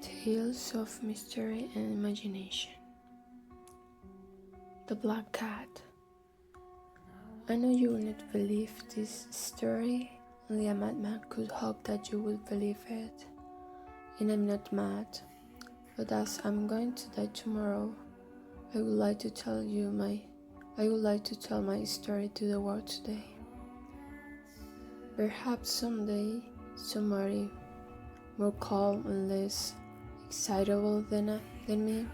Tales of Mystery and Imagination. The Black Cat. I know you will not believe this story, only a madman could hope that you would believe it. And I'm not mad, but as I'm going to die tomorrow, I would like to tell my story to the world today. Perhaps someday, somebody more calm and less excitable than me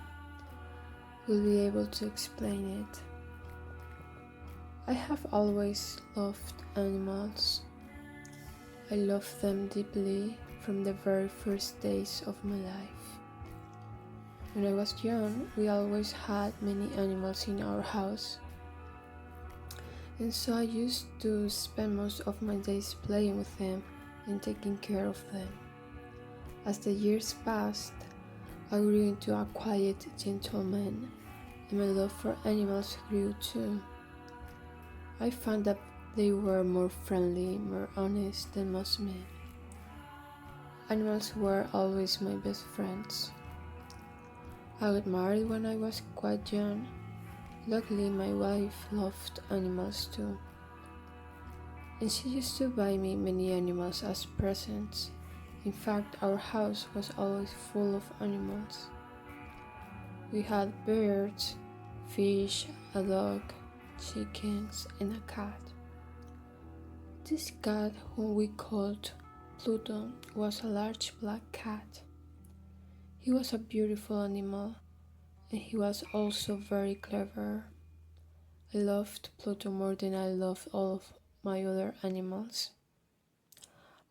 will be able to explain it. I have always loved animals. I loved them deeply from the very first days of my life. When I was young, we always had many animals in our house, and so I used to spend most of my days playing with them and taking care of them. As the years passed, I grew into a quiet gentleman, and my love for animals grew too. I found that they were more friendly, more honest than most men. Animals were always my best friends. I got married when I was quite young. Luckily, my wife loved animals too, and she used to buy me many animals as presents. In fact, our house was always full of animals. We had birds, fish, a dog, chickens, and a cat. This cat, whom we called Pluto, was a large black cat. He was a beautiful animal, and he was also very clever. I loved Pluto more than I loved all of my other animals.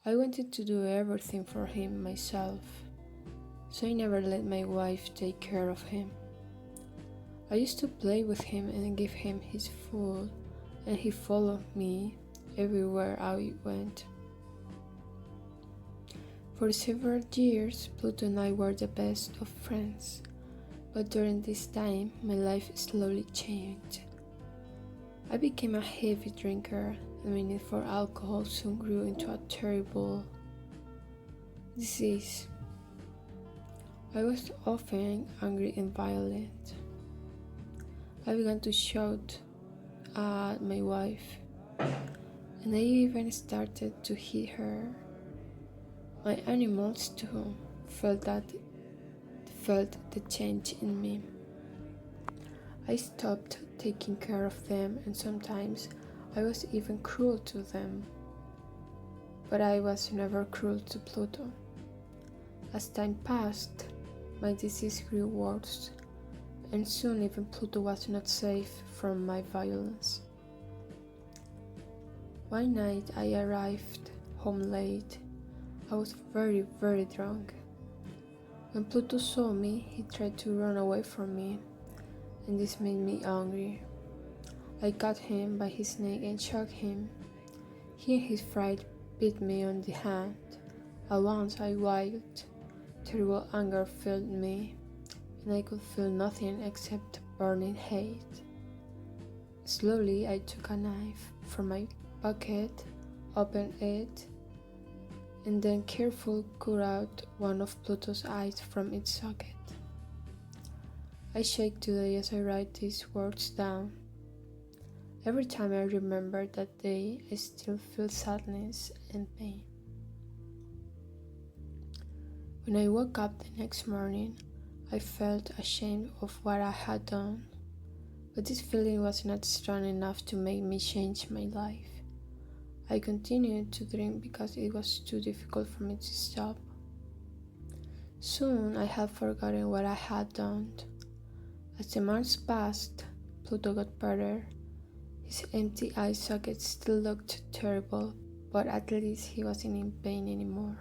I wanted to do everything for him myself, so I never let my wife take care of him. I used to play with him and give him his food, and he followed me everywhere I went. For several years, Pluto and I were the best of friends, but during this time, my life slowly changed. I became a heavy drinker, and my need for alcohol soon grew into a terrible disease. I was often angry and violent. I began to shout at my wife, and I even started to hit her. My animals too felt the change in me. I stopped taking care of them, and sometimes I was even cruel to them. But I was never cruel to Pluto. As time passed, my disease grew worse, and soon even Pluto was not safe from my violence. One night I arrived home late. I was very, very drunk. When Pluto saw me, he tried to run away from me, and this made me angry. I caught him by his neck and shook him. He in his fright bit me on the hand. At once a wild, terrible anger filled me, and I could feel nothing except burning hate. Slowly I took a knife from my pocket, opened it, and then carefully cut out one of Pluto's eyes from its socket. I shake today as I write these words down. Every time I remember that day, I still feel sadness and pain. When I woke up the next morning, I felt ashamed of what I had done, but this feeling was not strong enough to make me change my life. I continued to drink because it was too difficult for me to stop. Soon I had forgotten what I had done. As the months passed, Pluto got better. His empty eye socket still looked terrible, but at least he wasn't in pain anymore.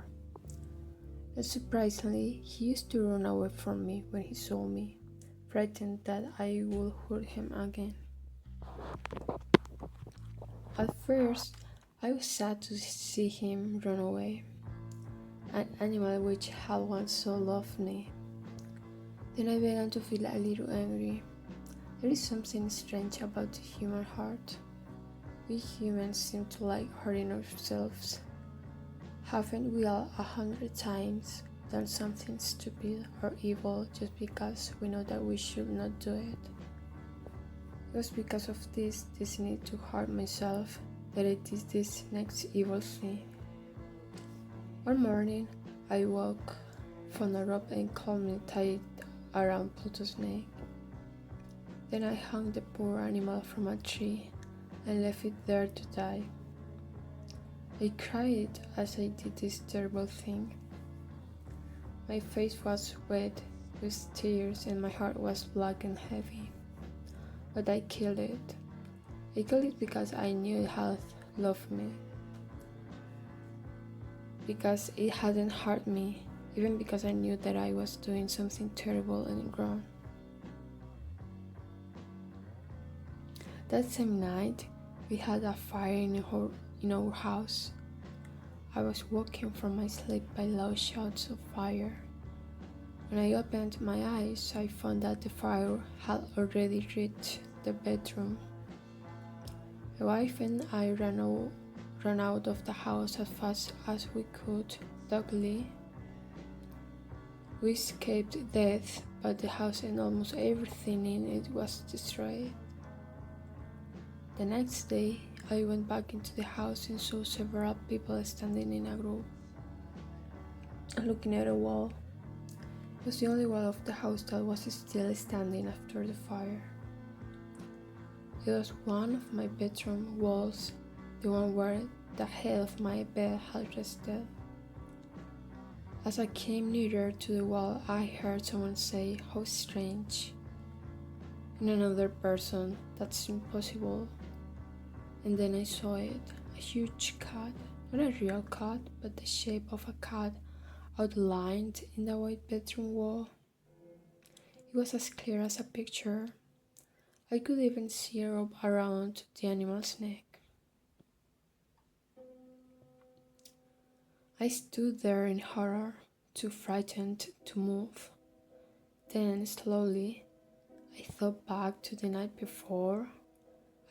And surprisingly, he used to run away from me when he saw me, frightened that I would hurt him again. At first, I was sad to see him run away, an animal which had once so loved me. Then I began to feel a little angry. There is something strange about the human heart. We humans seem to like hurting ourselves. Haven't we all 100 times? done something stupid or evil just because we know that we should not do it. It was because of this need to hurt myself that I did this next evil thing. One morning, I woke, found a rope and calmly tied it around Pluto's neck. Then I hung the poor animal from a tree and left it there to die. I cried as I did this terrible thing. My face was wet with tears and my heart was black and heavy. But I killed it. I killed it because I knew it had loved me. Because it hadn't hurt me, even because I knew that I was doing something terrible and wrong. That same night, we had a fire in our house. I was woken from my sleep by loud shouts of fire. When I opened my eyes, I found that the fire had already reached the bedroom. My wife and I ran out of the house as fast as we could. Luckily, we escaped death, but the house and almost everything in it was destroyed. The next day, I went back into the house and saw several people standing in a group, looking at a wall. It was the only wall of the house that was still standing after the fire. It was one of my bedroom walls, the one where the head of my bed had rested. As I came nearer to the wall, I heard someone say, "How strange." And another person, "That's impossible." And then I saw it, a huge cat, not a real cat, but the shape of a cat outlined in the white bedroom wall. It was as clear as a picture. I could even see a rope around the animal's neck. I stood there in horror, too frightened to move. Then, slowly, I thought back to the night before.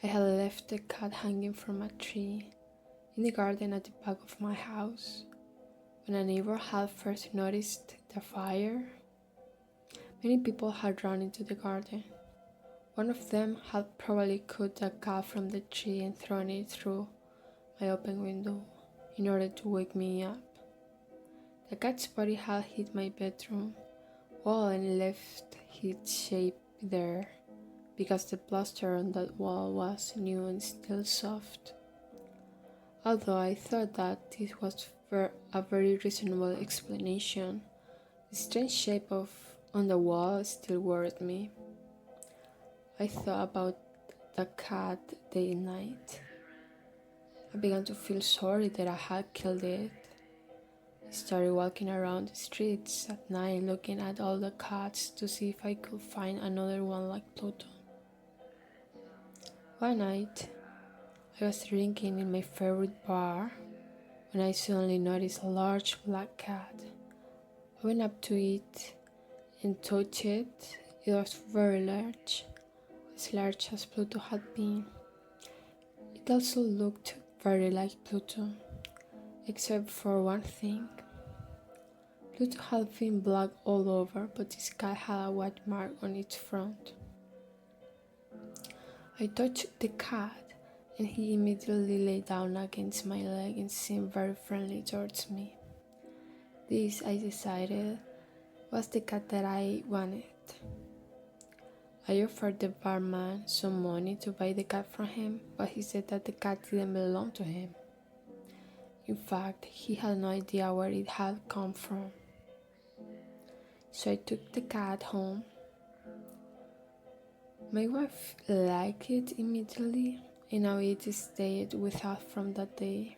I had left the cat hanging from a tree in the garden at the back of my house. When a neighbor had first noticed the fire, many people had run into the garden. One of them had probably cut the cat from the tree and thrown it through my open window in order to wake me up. The cat's body had hit my bedroom wall and left its shape there because the plaster on that wall was new and still soft. Although I thought that this was a very reasonable explanation, the strange shape on the wall still worried me. I thought about the cat day and night. I began to feel sorry that I had killed it. I started walking around the streets at night looking at all the cats to see if I could find another one like Pluto. One night, I was drinking in my favorite bar when I suddenly noticed a large black cat. I went up to it and touched it. It was very large, as large as Pluto had been. It also looked very like Pluto, except for one thing. Pluto had been black all over, but this cat had a white mark on its front. I touched the cat, and he immediately lay down against my leg and seemed very friendly towards me. This, I decided, was the cat that I wanted. I offered the barman some money to buy the cat from him, but he said that the cat didn't belong to him. In fact, he had no idea where it had come from. So I took the cat home. My wife liked it immediately, and now it stayed with us from that day.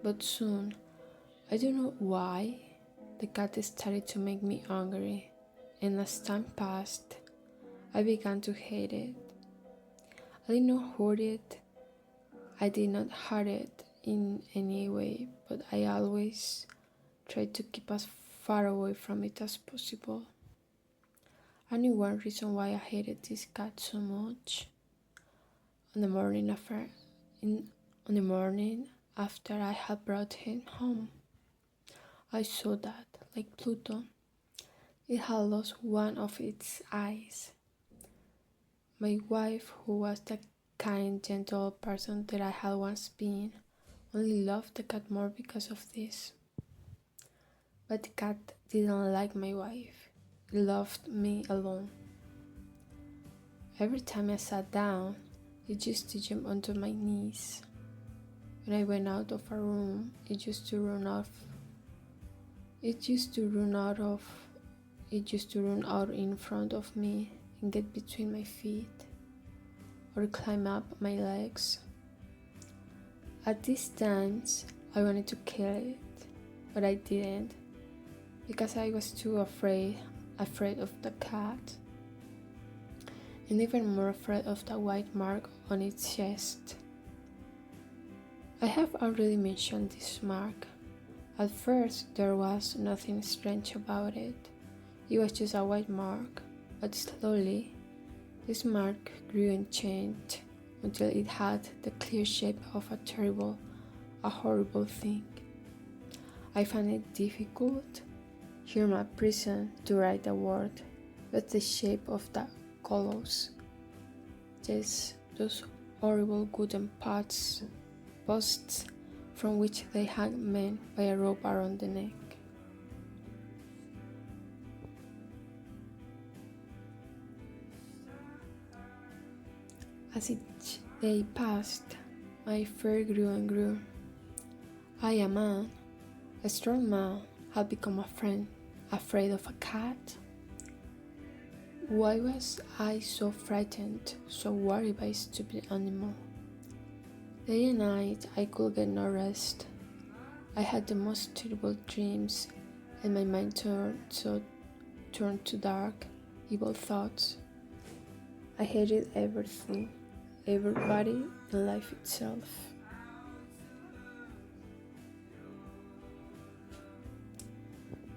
But soon, I don't know why, the cat started to make me angry, and as time passed, I began to hate it. I did not hurt it. I did not hurt it in any way, but I always tried to keep as far away from it as possible. I knew one reason why I hated this cat so much. On the morning after I had brought him home, I saw that, like Pluto, it had lost one of its eyes. My wife, who was the kind, gentle person that I had once been, only loved the cat more because of this. But the cat didn't like my wife. It loved me alone. Every time I sat down, it used to jump onto my knees. When I went out of a room, it used to run off. It used to run out of. It used to run out in front of me and get between my feet, or climb up my legs. At these times, I wanted to kill it, but I didn't, because I was too afraid of the cat, and even more afraid of the white mark on its chest. I have already mentioned this mark. At first, there was nothing strange about it. It was just a white mark, but slowly, this mark grew and changed until it had the clear shape of a horrible thing. I found it difficult, here in my prison, to write the word, but the shape of the gallows. Yes, those horrible wooden posts from which they hang men by a rope around the neck. As each day passed, my fear grew and grew. I, a man, a strong man, had become afraid of a cat. Why was I so frightened, so worried by a stupid animal? Day and night I could get no rest. I had the most terrible dreams, and my mind turned to dark, evil thoughts. I hated everything, everybody, and life itself.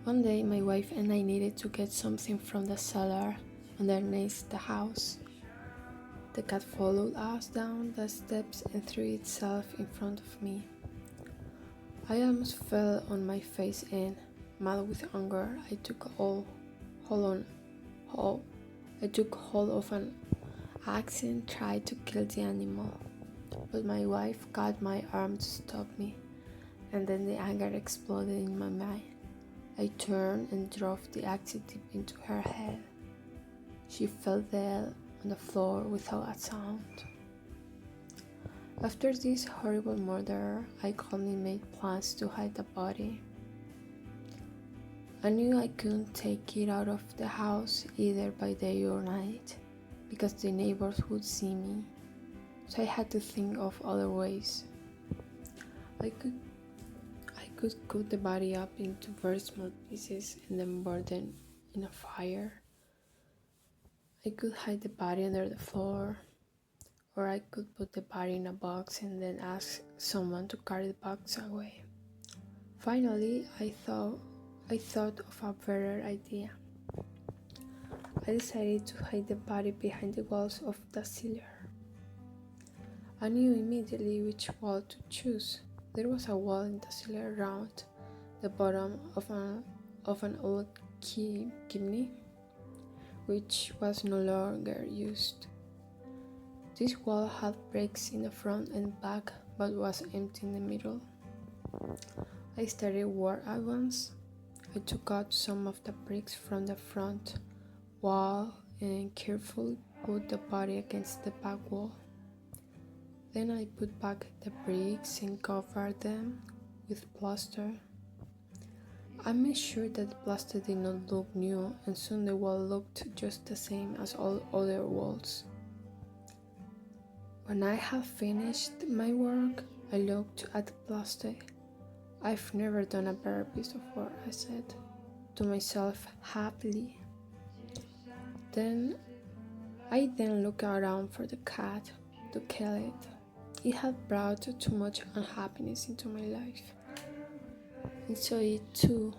One day my wife and I needed to get something from the cellar underneath the house. The cat followed us down the steps and threw itself in front of me. I almost fell on my face and, mad with anger, I took hold of an axe and tried to kill the animal. But my wife caught my arm to stop me, and then the anger exploded in my mind. I turned and drove the axe deep into her head. She fell dead on the floor without a sound. After this horrible murder, I calmly made plans to hide the body. I knew I couldn't take it out of the house either by day or night, because the neighbors would see me, so I had to think of other ways. I could cut the body up into very small pieces and then burn them in a fire. I could hide the body under the floor, or I could put the body in a box and then ask someone to carry the box away. Finally, I thought of a better idea. I decided to hide the body behind the walls of the cellar. I knew immediately which wall to choose. There was a wall in the cellar around the bottom of an old chimney, which was no longer used. This wall had bricks in the front and back, but was empty in the middle. I started work at once. I took out some of the bricks from the front wall and carefully put the body against the back wall. Then I put back the bricks and covered them with plaster. I made sure that the plaster did not look new, and soon the wall looked just the same as all other walls. When I had finished my work, I looked at the plaster. I've never done a better piece of work, I said to myself happily. I then looked around for the cat to kill it. It had brought too much unhappiness into my life, and so it too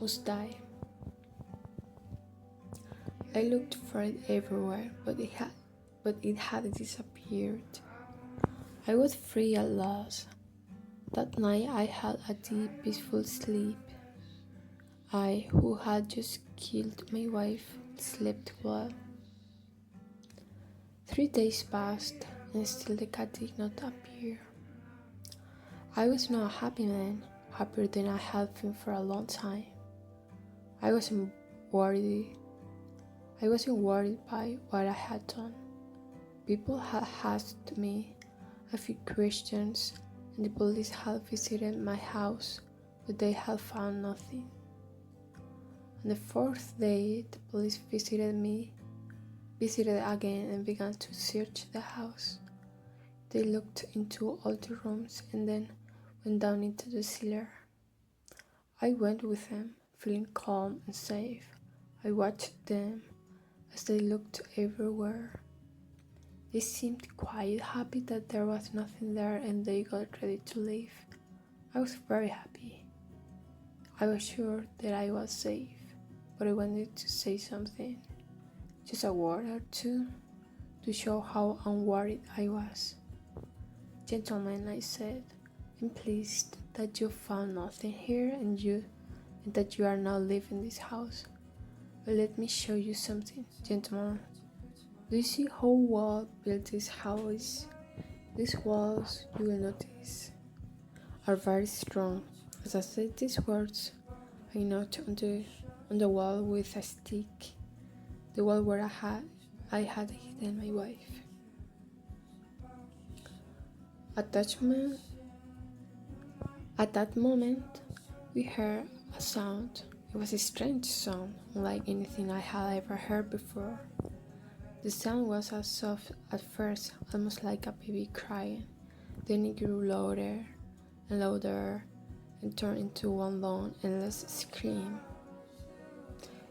must die. I looked for it everywhere, but it had disappeared. I was free at last. That night I had a deep, peaceful sleep. I, who had just killed my wife, slept well. 3 days passed, and still the cat did not appear. I was now a happy man, happier than I had been for a long time. I wasn't worried. I wasn't worried by what I had done. People had asked me a few questions, and the police had visited my house, but they had found nothing. On the fourth day, the police visited again and began to search the house. They looked into all the rooms and then went down into the cellar. I went with them, feeling calm and safe. I watched them as they looked everywhere. They seemed quite happy that there was nothing there, and they got ready to leave. I was very happy. I was sure that I was safe, but I wanted to say something, just a word or two, to show how unworried I was. Gentlemen, I said, I'm pleased that you found nothing here and that you are now leaving this house. But let me show you something, gentlemen. Do you see how well built this house is? These walls, you will notice, are very strong. As I said these words, I knocked on the wall with a stick, the wall where I had hidden my wife. At that moment, we heard a sound. It was a strange sound, unlike anything I had ever heard before. The sound was as soft at first, almost like a baby crying. Then it grew louder and louder and turned into one long, endless scream.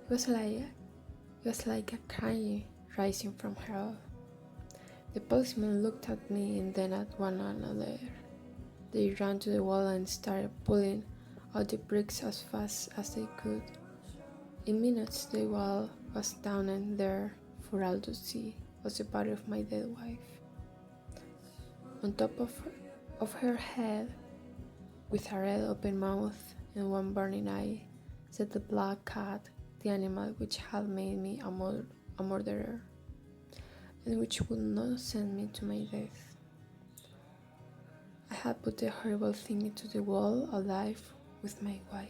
It was like a cry rising from hell. The policemen looked at me and then at one another. They ran to the wall and started pulling out the bricks as fast as they could. In minutes, the wall was down, and there, for all to see, was the body of my dead wife. On top of her head, with a red open mouth and one burning eye, sat the black cat, the animal which had made me a murderer, and which would not send me to my death. I had put the horrible thing into the wall alive with my wife.